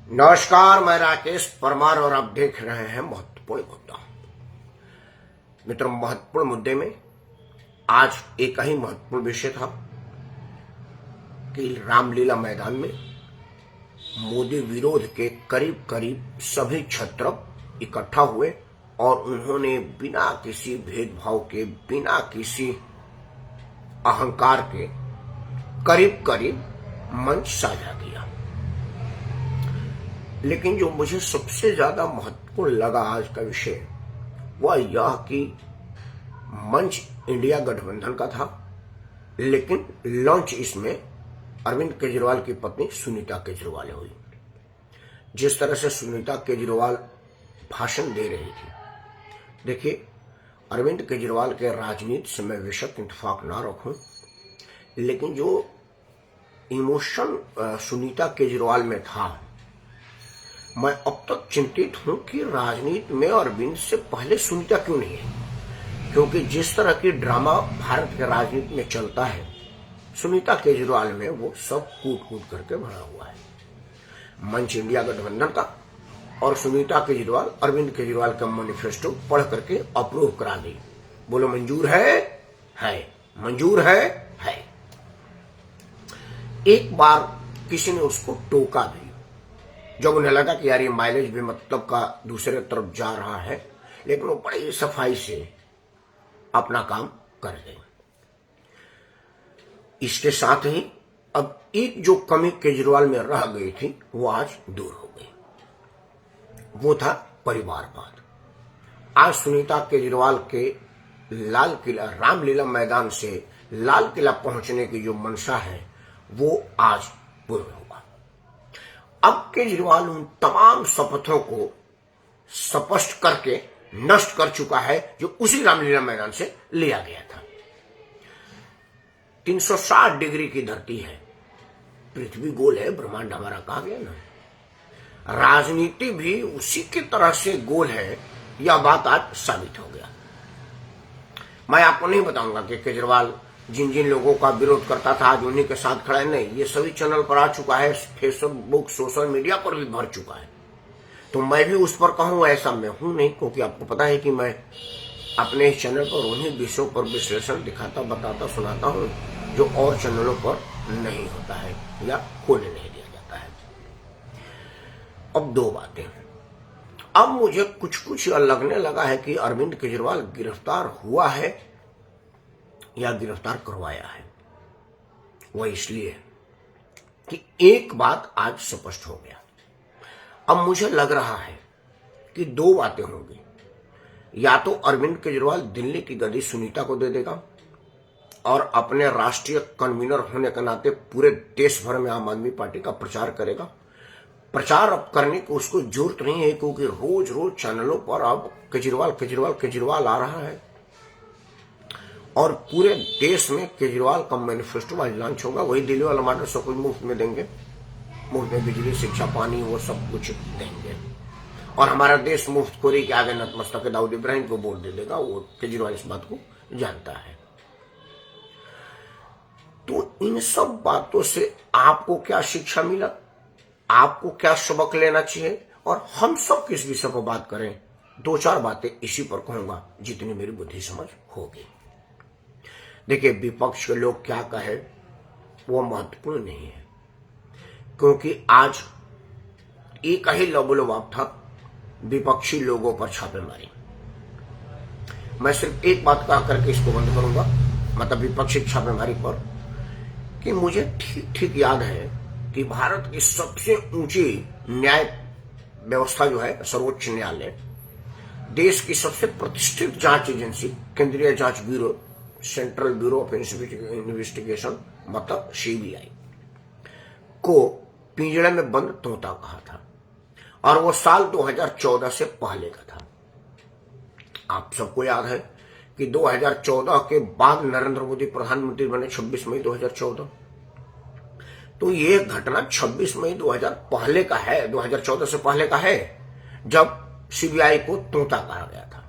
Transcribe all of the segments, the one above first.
नमस्कार, मैं राकेश परमार और आप देख रहे हैं महत्वपूर्ण मुद्दा। मित्रों, महत्वपूर्ण मुद्दे में आज एक ही महत्वपूर्ण विषय था कि रामलीला मैदान में मोदी विरोध के करीब करीब सभी क्षत्रप इकट्ठा हुए और उन्होंने बिना किसी भेदभाव के, बिना किसी अहंकार के करीब करीब मंच साझा किया। लेकिन जो मुझे सबसे ज्यादा महत्वपूर्ण लगा आज का विषय वह यह कि मंच इंडिया गठबंधन का था, लेकिन लॉन्च इसमें अरविंद केजरीवाल की पत्नी सुनीता केजरीवाल हुई। जिस तरह से सुनीता केजरीवाल भाषण दे रही थी, देखिए, अरविंद केजरीवाल के राजनीति से मैं बेशक इंतफाक ना रखूं, लेकिन जो इमोशन सुनीता केजरीवाल में था, मैं अब तक चिंतित हूं कि राजनीति में अरविंद से पहले सुनीता क्यों नहीं है। क्योंकि जिस तरह की ड्रामा भारत के राजनीति में चलता है, सुनीता केजरीवाल में वो सब कूट कूट करके भरा हुआ है। मंच इंडिया गठबंधन का और सुनीता केजरीवाल अरविंद केजरीवाल का मैनिफेस्टो पढ़ करके अप्रूव करा दी। बोलो मंजूर है, मंजूर है। एक बार किसी ने उसको टोका भी, जब उन्हें लगा कि यार ये माइलेज भी मतलब का दूसरे तरफ जा रहा है, लेकिन वो बड़ी सफाई से अपना काम कर गए। इसके साथ ही अब एक जो कमी केजरीवाल में रह गई थी वो आज दूर हो गई, वो था परिवारवाद। आज सुनीता केजरीवाल के लाल किला, रामलीला मैदान से लाल किला पहुंचने की जो मंशा है वो आज पूर्ण होगा। अब केजरीवाल उन तमाम शपथों को स्पष्ट करके नष्ट कर चुका है जो उसी रामलीला मैदान से लिया गया था। 360 डिग्री की धरती है, पृथ्वी गोल है, ब्रह्मांड हमारा कहा गया ना। राजनीति भी उसी की तरह से गोल है, यह बात आज साबित हो गया। मैं आपको नहीं बताऊंगा कि केजरीवाल जिन जिन लोगों का विरोध करता था आज उन्हीं के साथ खड़ा है, नहीं, ये सभी चैनल पर आ चुका है, फेसबुक सोशल मीडिया पर भी भर चुका है। तो मैं भी उस पर कहूं ऐसा मैं हूं नहीं, क्योंकि आपको पता है कि मैं अपने इस चैनल पर उन्हीं विषयों पर विश्लेषण दिखाता, बताता, सुनाता हूं जो और चैनलों पर नहीं होता है या होने नहीं दिया जाता है। अब दो बातें, अब मुझे कुछ लगने लगा है कि अरविंद केजरीवाल गिरफ्तार हुआ है या गिरफ्तार करवाया है। वह इसलिए कि एक बात आज स्पष्ट हो गया। अब मुझे लग रहा है कि दो बातें होंगी, या तो अरविंद केजरीवाल दिल्ली की गद्दी सुनीता को दे देगा और अपने राष्ट्रीय कन्वीनर होने के नाते पूरे देश भर में आम आदमी पार्टी का प्रचार करेगा। प्रचार अब करने की उसको जरूरत नहीं है, क्योंकि रोज रोज चैनलों पर अब केजरीवाल आ रहा है और पूरे देश में केजरीवाल का मैनिफेस्टो आज लॉन्च होगा। वही दिल्ली वाला मॉडल सब कुछ मुफ्त में देंगे, मुफ्त में बिजली, शिक्षा, पानी, वो सब कुछ देंगे और हमारा देश मुफ्तखोरी के आगे नतमस्तक दाऊद इब्राहिम को वोट दे देगा। वो केजरीवाल इस बात को जानता है। तो इन सब बातों से आपको क्या शिक्षा मिला, आपको क्या सबक लेना चाहिए, और हम सब किस विषय पर बात करें, दो चार बातें इसी पर कहूंगा जितनी मेरी बुद्धि समझ होगी। देखिए, विपक्ष के लोग क्या कहे वो महत्वपूर्ण नहीं है, क्योंकि आज एक ही लबोलबाब था विपक्षी लोगों पर छापेमारी। मैं सिर्फ एक बात कह करके इसको बंद करूंगा, मतलब विपक्षी छापेमारी पर, कि मुझे ठीक याद है कि भारत की सबसे ऊंची न्याय व्यवस्था जो है सर्वोच्च न्यायालय, देश की सबसे प्रतिष्ठित जांच एजेंसी केंद्रीय जांच bureau, central bureau of investigation मतलब सीबीआई को पिंजड़े में बंद तोता कहा था, और वो साल 2014 से पहले का था। आप सबको याद है कि 2014 के बाद नरेंद्र मोदी प्रधानमंत्री बने 26 मई 2014। तो ये घटना 26 मई 2014 से पहले का है, जब सीबीआई को तोता कहा गया था।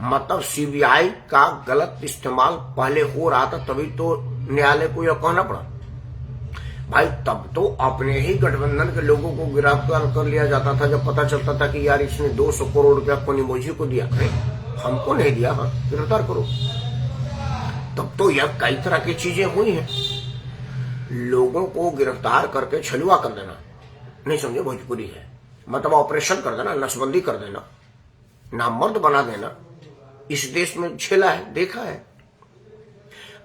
मतलब सीबीआई का गलत इस्तेमाल पहले हो रहा था, तभी तो न्यायालय को यह कहना पड़ा। भाई तब तो अपने ही गठबंधन के लोगों को गिरफ्तार कर लिया जाता था जब पता चलता था कि यार इसने 200 करोड़ रुपया कनिमोझी को दिया, हमको नहीं दिया, हाँ गिरफ्तार करो। तब तो यह कई तरह की चीजें हुई हैं। लोगों को गिरफ्तार करके छलुआ कर देना, नहीं समझे भोजपुरी है, मतलब ऑपरेशन कर देना, नसबंदी कर देना, नामर्द बना देना, इस देश में झेला है, देखा है।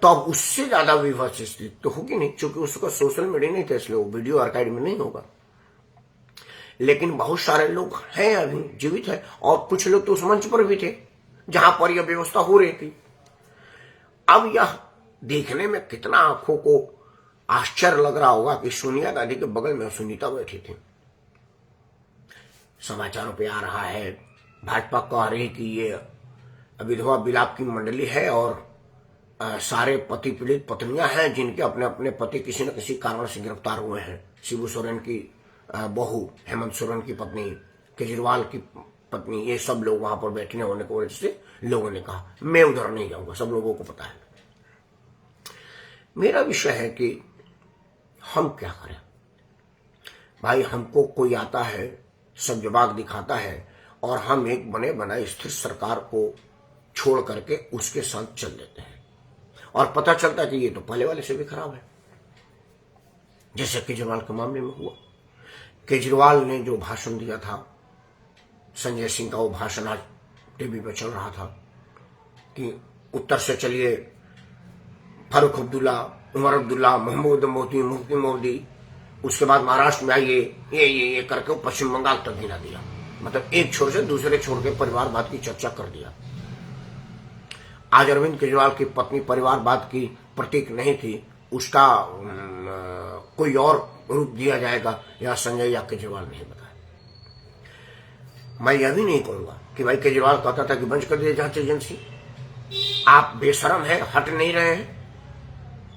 तो अब उससे ज्यादा विभत्स स्थिति तो होगी नहीं, क्योंकि उसका सोशल मीडिया नहीं था, इसलिए वो वीडियो आर्काइव में नहीं होगा। लेकिन बहुत सारे लोग हैं अभी जीवित है, और कुछ लोग तो उस मंच पर भी थे जहां पर यह व्यवस्था हो रही थी। अब यह देखने में कितना आंखों को आश्चर्य लग रहा होगा कि सोनिया गांधी के बगल में सुनीता बैठी थी। समाचारों पे आ रहा है, भाजपा कह रही कि ये विधवा विलाप की मंडली है और सारे पति पीड़ित पत्नियां हैं जिनके अपने अपने पति किसी न किसी कारण से गिरफ्तार हुए हैं। शिबू सोरेन की बहू, हेमंत सोरेन की पत्नी, केजरीवाल की पत्नी, ये सब लोग वहां पर बैठने होने की वजह से लोगों ने कहा मैं उधर नहीं जाऊंगा, सब लोगों को पता है। मेरा विषय है कि हम क्या करें भाई। हमको कोई आता है, सब जवाब दिखाता है, और हम एक बने बनाए स्थिर सरकार को छोड़ करके उसके साथ चल देते हैं, और पता चलता है कि ये तो पहले वाले से भी खराब है। जैसे केजरीवाल के मामले में हुआ, केजरीवाल ने जो भाषण दिया था, संजय सिंह का वो भाषण आज टीवी पे चल रहा था कि उत्तर से चलिए फारूक अब्दुल्ला, उमर अब्दुल्ला, मोहम्मद मोदी, मुफ्ती मोदी, उसके बाद महाराष्ट्र में आइए, ये करके वो पश्चिम बंगाल तक गिरा दिया। मतलब एक छोर से दूसरे छोर के परिवारवाद की चर्चा कर दिया। आज अरविंद केजरीवाल की पत्नी परिवारवाद की प्रतीक नहीं थी, उसका कोई और रूप दिया जाएगा, या संजय या केजरीवाल नहीं बताया। मैं यह भी नहीं कहूंगा कि भाई केजरीवाल कहता था कि बंद कर दिए जांच एजेंसी, आप बेशरम है, हट नहीं रहे हैं,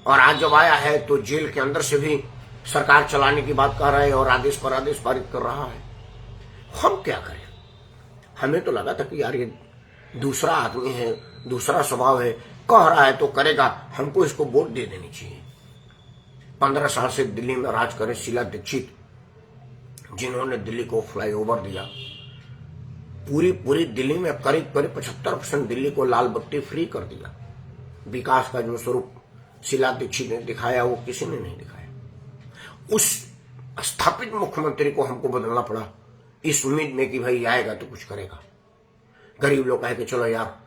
और आज जब आया है तो जेल के अंदर से भी सरकार चलाने की बात कर रहा है और आदेश पर आदेश पारित कर रहा है। हम क्या करें? हमें तो लगा था कि यार ये दूसरा आदमी है, दूसरा स्वभाव है, कह रहा है तो करेगा, हमको इसको वोट दे देनी चाहिए। 15 साल से दिल्ली में राज करे शीला दीक्षित, जिन्होंने दिल्ली को फ्लाईओवर दिया, पूरी दिल्ली में करीब 75% दिल्ली को लाल बत्ती फ्री कर दिया। विकास का जो स्वरूप शीला दीक्षित ने दिखाया वो किसी ने नहीं दिखाया। उस स्थापित मुख्यमंत्री को हमको बदलना पड़ा इस उम्मीद में कि भाई आएगा तो कुछ करेगा। गरीब लोग कहे कि चलो यार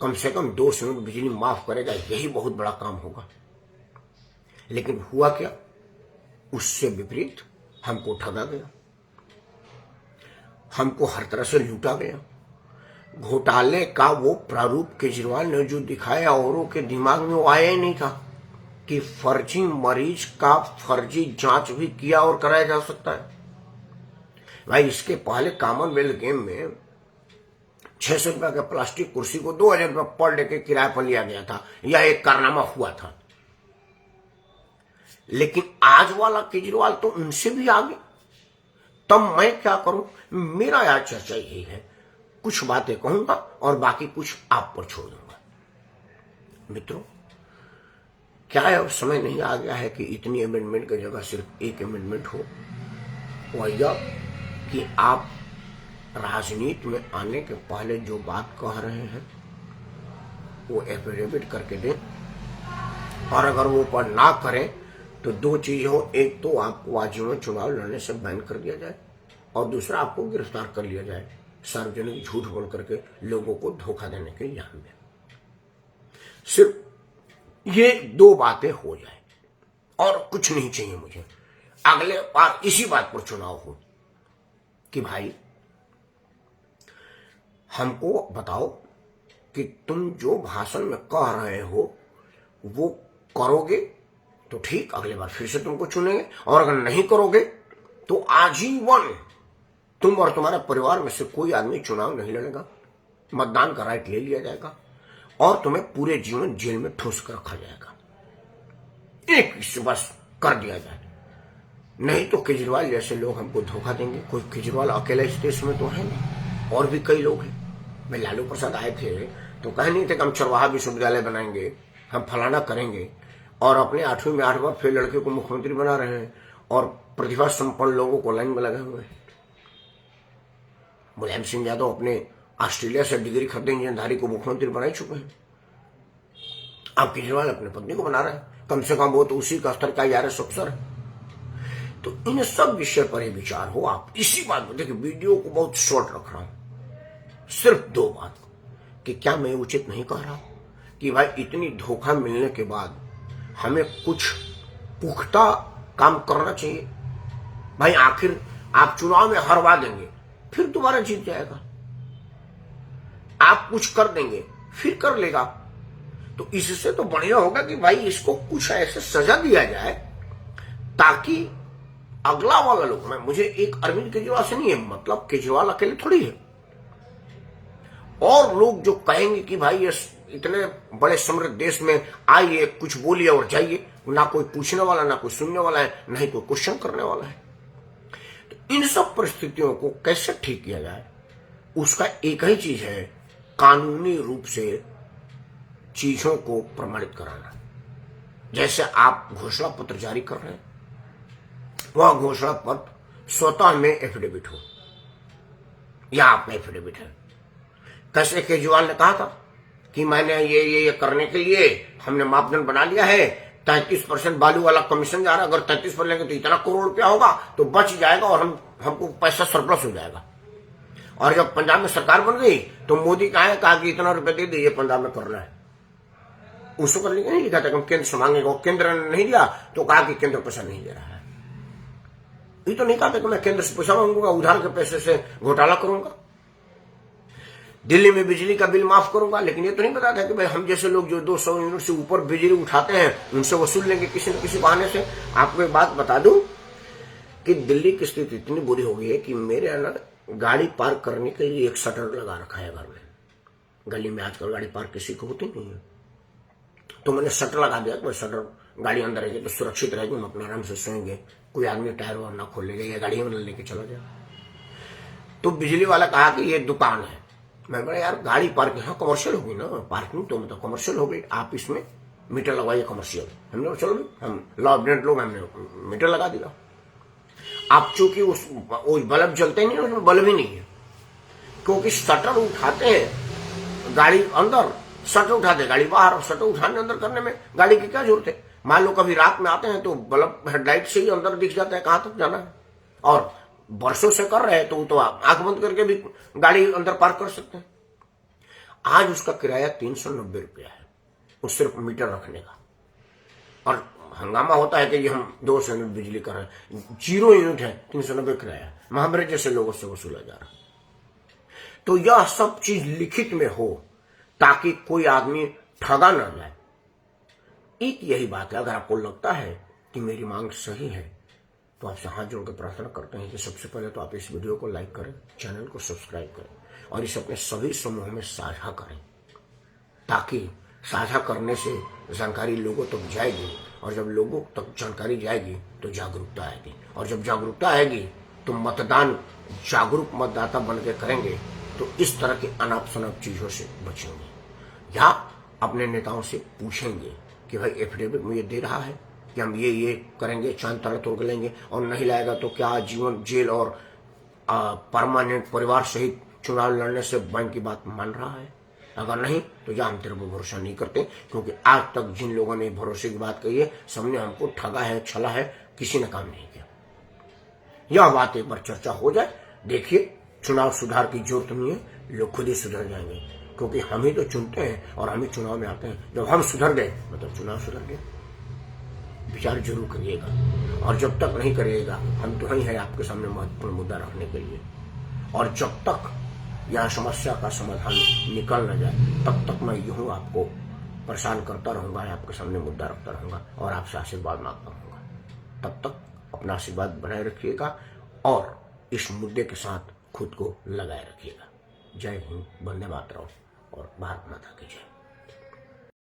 कम से कम 2 यूनिट बिजली माफ करेगा, यही बहुत बड़ा काम होगा। लेकिन हुआ क्या? उससे विपरीत हमको ठगा गया, हमको हर तरह से लूटा गया। घोटाले का वो प्रारूप केजरीवाल ने जो दिखाया, औरों के दिमाग में वो आया ही नहीं था कि फर्जी मरीज का फर्जी जांच भी किया और कराया जा सकता है। भाई इसके पहले कॉमनवेल्थ गेम में 600 रुपए के प्लास्टिक कुर्सी को 2000 रुपए पर डे के किराए पर लिया गया था, यह एक कारनामा हुआ था। लेकिन आज वाला केजरीवाल तो उनसे भी आगे। तब मैं क्या करूं? मेरा यार चर्चा यही है, कुछ बातें कहूंगा और बाकी कुछ आप पर छोड़ दूंगा। मित्रों, क्या है, अब समय नहीं आ गया है कि इतनी अमेंडमेंट की जगह सिर्फ एक अमेंडमेंट हो? वह यह कि आप राजनीति में आने के पहले जो बात कह रहे हैं वो एफिडेविट करके दें, और अगर वो पर ना करें तो 2 चीज हो, एक तो आपको आजीवन चुनाव लड़ने से बैन कर दिया जाए, और दूसरा आपको गिरफ्तार कर लिया जाए सार्वजनिक झूठ बोल करके लोगों को धोखा देने के इल्जाम में। सिर्फ ये 2 बातें हो जाए और कुछ नहीं चाहिए मुझे। अगले बार इसी बात पर चुनाव हो कि भाई हमको बताओ कि तुम जो भाषण में कह रहे हो वो करोगे तो ठीक, अगले बार फिर से तुमको चुनेंगे, और अगर नहीं करोगे तो आजीवन तुम और तुम्हारे परिवार में से कोई आदमी चुनाव नहीं लड़ेगा, मतदान का राइट ले लिया जाएगा और तुम्हें पूरे जीवन जेल में ठूस कर रखा जाएगा। एक से बस कर दिया जाए, नहीं तो केजरीवाल जैसे लोग हमको धोखा देंगे। कोई केजरीवाल अकेला इस देश में तो है नहीं, और भी कई लोग हैं। मैं लालू प्रसाद आए थे तो कहे नहीं थे कि हम चरवाहा विश्वविद्यालय बनाएंगे, हम फलाना करेंगे। और अपने 8वीं में 8 बार फेल लड़के को मुख्यमंत्री बना रहे हैं और प्रतिभा संपन्न लोगों को लाइन में लगे हुए हैं। मुलायम सिंह यादव अपने ऑस्ट्रेलिया से डिग्री खरीदे इंजीनियरधारी को मुख्यमंत्री बना ही चुके हैं। अब केजरीवाल अपनी पत्नी को बना रहे हैं, कम से कम वो तो उसी का स्तर का IRS अफसर है। तो इन सब विषय पर ही विचार हो। आप इसी बात में देखिए, वीडियो को बहुत शॉर्ट रख रहा हूं, सिर्फ 2 बात कि क्या मैं उचित नहीं कह रहा कि भाई इतनी धोखा मिलने के बाद हमें कुछ पुख्ता काम करना चाहिए। भाई आखिर आप चुनाव में हरवा देंगे, फिर दोबारा जीत जाएगा। आप कुछ कर देंगे, फिर कर लेगा। तो इससे तो बढ़िया होगा कि भाई इसको कुछ ऐसे सजा दिया जाए ताकि अगला वाला लोग, मैं मुझे एक अरविंद केजरीवाल से नहीं है मतलब, केजरीवाल अकेले थोड़ी है, और लोग जो कहेंगे कि भाई ये इतने बड़े समृद्ध देश में आइए, कुछ बोलिए और जाइए, ना कोई पूछने वाला, ना कोई सुनने वाला है, ना ही कोई क्वेश्चन करने वाला है। तो इन सब परिस्थितियों को कैसे ठीक किया जाए, उसका एक ही चीज है, कानूनी रूप से चीजों को प्रमाणित कराना। जैसे आप घोषणा पत्र जारी कर रहे हैं, वह घोषणा पत्र स्वतः में एफिडेविट हो, या आप में एफिडेविट है। कैसे केजरीवाल ने कहा था कि मैंने ये करने के लिए हमने मापदंड बना लिया है, 33% बालू वाला कमीशन जा रहा है, अगर 33% लेंगे तो इतना करोड़ रुपया होगा, तो बच जाएगा और हमको पैसा सरप्लस हो जाएगा। और जब पंजाब में सरकार बन गई तो मोदी कहा कि इतना रुपया दे दीजिए, पंजाब में करना है। उसको करने नहीं लिखा था कि हम केंद्र से मांगेगा, केंद्र ने नहीं दिया तो कहा कि केंद्र पैसा नहीं दे रहा है। ये तो नहीं कहा था कि मैं केंद्र से पैसा मांगूंगा, उधार के पैसे से घोटाला करूंगा, दिल्ली में बिजली का बिल माफ करूंगा। लेकिन ये तो नहीं बताता कि भाई हम जैसे लोग जो 200 यूनिट से ऊपर बिजली उठाते हैं उनसे वसूल लेंगे किसी न किसी बहाने से। आपको एक बात बता दूं कि दिल्ली की स्थिति इतनी बुरी हो गई है कि मेरे अंदर गाड़ी पार्क करने के लिए एक शटर लगा रखा है घर में। गली में आजकल गाड़ी पार्क किसी को होती नहीं है, तो मैंने शटर लगा दिया। कोई शटर गाड़ी अंदर रहेगी तो सुरक्षित रहेगी, हम अपना आराम से सोएंगे, कोई आदमी टायर वायर ना खोलेगा या गाड़ी में लेके चला जाए। तो बिजली वाला कहा कि ये दुकान है। मैं बोला यार गाड़ी पार्किंग, हाँ कमर्शियल होगी ना, पार्किंग तो मतलब कमर्शियल हो गई, आप इसमें मीटर लगवाइए कमर्शियल। हमने चलो हम लॉ अबडेंट लोग, हमने मीटर लगा दिया। आप चूंकि उस बल्ब जलते नहीं, उसमें बल्ब ही नहीं है, क्योंकि शटर उठाते हैं गाड़ी अंदर, शटर उठाते हैं गाड़ी बाहर, और शटर उठाने अंदर करने में गाड़ी की क्या जरूरत है। मान लो कभी रात में आते हैं तो बल्ब हेडलाइट से ही अंदर दिख जाता है कहां तक जाना है, और वर्षों से कर रहे हैं तो आंख बंद करके भी गाड़ी अंदर पार्क कर सकते हैं। आज उसका किराया 390 रुपया है, वो सिर्फ मीटर रखने का। और हंगामा होता है कि ये हम 200 यूनिट बिजली कर रहे हैं, 0 यूनिट है, 390 किराया, महामरे जैसे लोगों से वसूला जा रहा है। तो यह सब चीज लिखित में हो ताकि कोई आदमी ठगा ना जाए। एक यही बात है। अगर आपको लगता है कि मेरी मांग सही है तो आपसे हाथ जोड़कर प्रार्थना करते हैं कि सबसे पहले तो आप इस वीडियो को लाइक करें, चैनल को सब्सक्राइब करें और इसे अपने सभी समूहों में साझा करें, ताकि साझा करने से जानकारी लोगों तक जाएगी, और जब लोगों तक जानकारी जाएगी तो जागरूकता आएगी, और जब जागरूकता आएगी तो मतदान जागरूक मतदाता बन के करेंगे तो इस तरह की अनाप शनाप चीजों से बचेंगे। या अपने नेताओं से पूछेंगे कि भाई एफिडेविट मुझे दे रहा है कि हम ये करेंगे, चांद तारा तोड़ के लेंगे, और नहीं लाएगा तो क्या जीवन जेल और परमानेंट परिवार सहित चुनाव लड़ने से बैंक की बात मान रहा है। अगर नहीं तो या हम तेरे को भरोसा नहीं करते, क्योंकि आज तक जिन लोगों ने भरोसे की बात कही है सबने हमको ठगा है, छला है, किसी ने काम नहीं किया। यह बात एक बार चर्चा हो जाए, देखिए चुनाव सुधार की जरूरत नहीं है, लोग खुद ही सुधर जाएंगे, क्योंकि हम ही तो चुनते हैं और हम ही चुनाव में आते हैं। जब हम सुधर गए मतलब चुनाव सुधर गए। विचार जरूर करिएगा, और जब तक नहीं करिएगा हम तो ही है आपके सामने महत्वपूर्ण मुद्दा रखने के लिए, और जब तक यह समस्या का समाधान निकल न जाए तब तक मैं यूं आपको परेशान करता रहूंगा, आपके सामने मुद्दा रखता रहूंगा और आपसे आशीर्वाद मांगता रहूंगा। तब तक अपना आशीर्वाद बनाए रखिएगा और इस मुद्दे के साथ खुद को लगाए रखिएगा। जय हिंद, वंदे मातरम और भारत माता की जय।